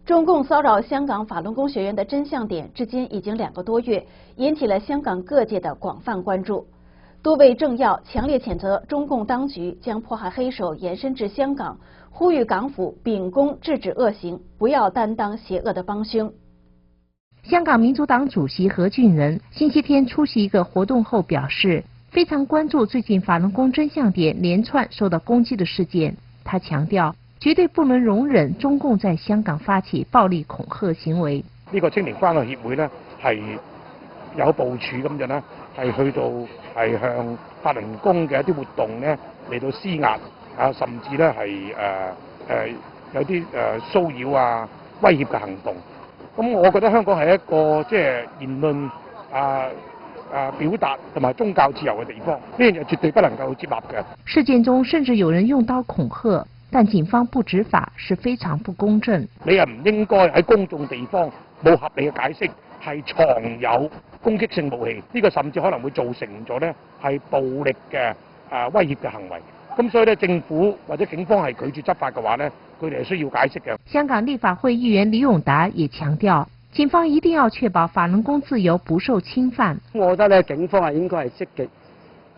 中共骚扰香港法轮功学员的真相点，至今已经2个多月，引起了香港各界的广泛关注。多位政要强烈谴责中共当局将迫害黑手延伸至香港，呼吁港府秉公制止恶行，不要担当邪恶的帮凶。香港民主党主席何俊仁星期天出席一个活动后表示，非常关注最近法轮功真相點連串受到攻擊的事件。他強調，絕對不能容忍中共在香港發起暴力恐嚇行為。呢個青年關愛協會呢係有部署咁樣呢，係去到係向法輪功嘅一啲活動呢嚟到施壓啊，甚至呢係有啲騷擾啊、威脅嘅行動。咁我覺得香港係一個即係言論表達同埋宗教自由嘅地方，呢樣嘢絕對不能夠接納嘅。事件中甚至有人用刀恐嚇，但警方不執法是非常不公正。你係唔應該喺公眾地方冇合理嘅解釋，係藏有攻擊性武器，呢個甚至可能會造成咗呢係暴力嘅威脅嘅行為。咁所以呢，政府或者警方係拒絕執法嘅話呢，佢哋係需要解釋嘅。香港立法會議員李永達也強調，警方一定要確保法輪功自由不受侵犯。我覺得咧，警方係應該係積極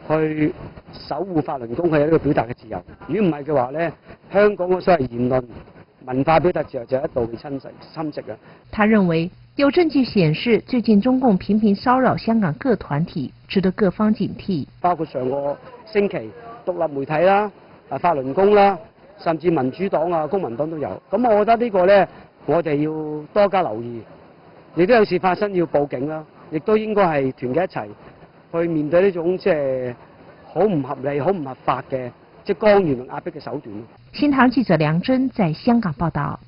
去守護法輪功佢有呢個表達嘅自由。如果唔係嘅話咧，香港嘅所謂言論文化表達自由就一度被侵蝕嘅。他認為有證據顯示，最近中共頻頻騷擾香港各團體，值得各方警惕。包括上個星期獨立媒體啦、法輪功啦，甚至民主黨啊、公民黨都有。咁我覺得呢個咧，我哋要多加留意。亦都有事發生要報警啦，亦都應該係團結一齊去面對呢種即係好唔合理、好唔合法嘅即係干預同壓迫嘅手段。新唐記者梁真在香港報道。